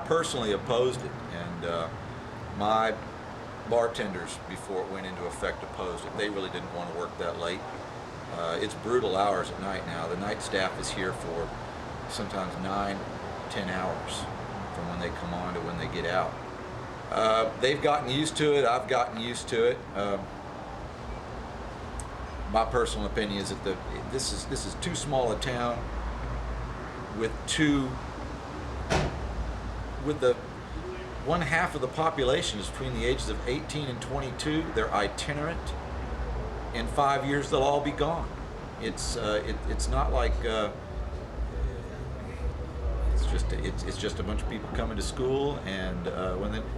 personally opposed it, and my bartenders, before it went into effect, opposed it. They really didn't want to work that late. It's brutal hours at night now. The night staff is here for sometimes 9, 10 hours from when they come on to when they get out. They've gotten used to it. I've gotten used to it. My personal opinion is that this is too small a town with the one half of the population is between the ages of 18 and 22. They're itinerant. In 5 years, they'll all be gone. It's not like it's just a bunch of people coming to school. And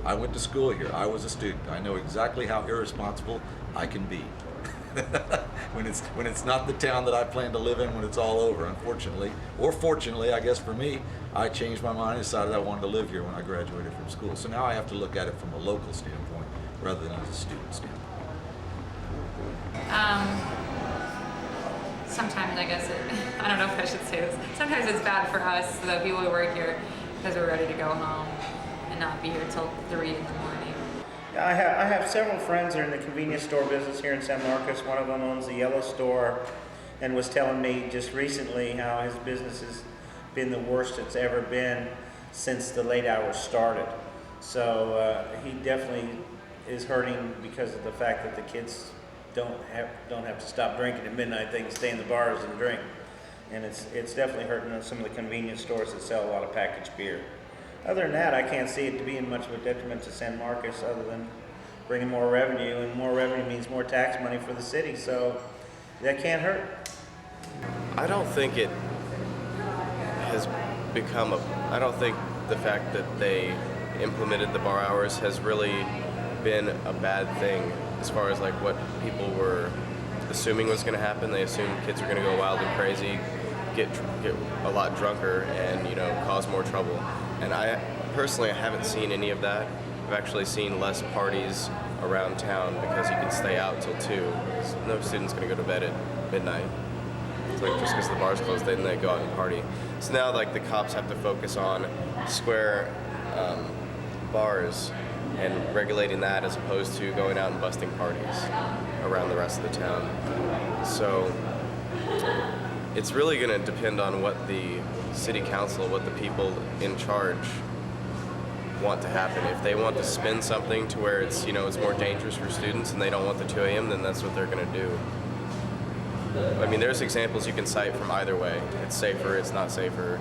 I went to school here, I was a student. I know exactly how irresponsible I can be when it's not the town that I plan to live in when it's all over. Unfortunately, or fortunately, I guess for me, I changed my mind and decided I wanted to live here when I graduated from school. So now I have to look at it from a local standpoint rather than as a student standpoint. Sometimes I guess I don't know if I should say this. Sometimes it's bad for us, the people who work here, because we're ready to go home and not be here till 3 in the morning. I have several friends that are in the convenience store business here in San Marcos. One of them owns the Yellow Store and was telling me just recently how his business has been the worst it's ever been since the late hours started. So he definitely is hurting because of the fact that the kids don't have to stop drinking at midnight. They can stay in the bars and drink, and it's definitely hurting some of the convenience stores that sell a lot of packaged beer. Other than that, I can't see it being much of a detriment to San Marcos other than bringing more revenue, and more revenue means more tax money for the city, so that can't hurt. I don't think it has become I don't think the fact that they implemented the bar hours has really been a bad thing as far as like what people were assuming was going to happen. They assumed kids were going to go wild and crazy, get a lot drunker, and cause more trouble. And I personally haven't seen any of that. I've actually seen less parties around town because you can stay out till 2. No student's going to go to bed at midnight. It's like just because the bar's closed, then they go out and party. So now like the cops have to focus on square bars and regulating that as opposed to going out and busting parties around the rest of the town. So it's really going to depend on what the city council, what the people in charge want to happen. If they want to spin something to where it's it's more dangerous for students and they don't want the 2 a.m., then that's what they're going to do. I mean, there's examples you can cite from either way. It's safer, it's not safer.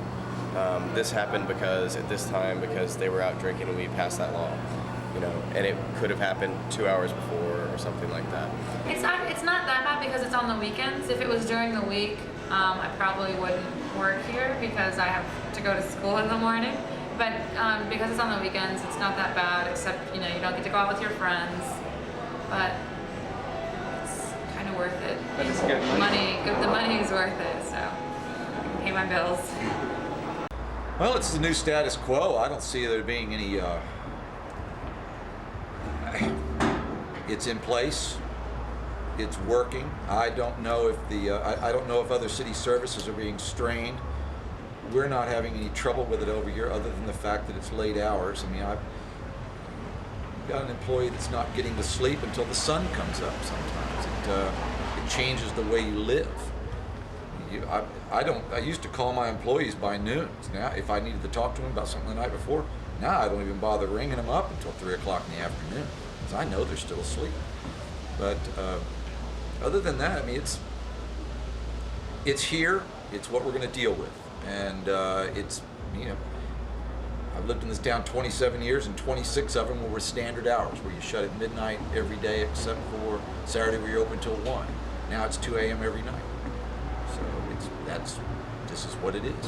This happened because at this time because they were out drinking and we passed that law. And it could have happened 2 hours before or something like that. It's not that bad because it's on the weekends. If it was during the week, I probably wouldn't work here because I have to go to school in the morning. But because it's on the weekends, it's not that bad, except you don't get to go out with your friends. But it's kind of worth it. But it's good money. The money is worth it, so I can pay my bills. Well, it's the new status quo. I don't see there being any. It's in place. It's working. I don't know if I don't know if other city services are being strained. We're not having any trouble with it over here, other than the fact that it's late hours. I mean, I've got an employee that's not getting to sleep until the sun comes up. Sometimes it changes the way you live. I used to call my employees by noon. Now, if I needed to talk to them about something the night before, now I don't even bother ringing them up until 3 o'clock in the afternoon, because I know they're still asleep. But other than that, I mean, it's here. It's what we're going to deal with, and I've lived in this town 27 years, and 26 of them were standard hours, where you shut at midnight every day except for Saturday, where you're open till 1. Now it's 2 a.m. every night. So this is what it is.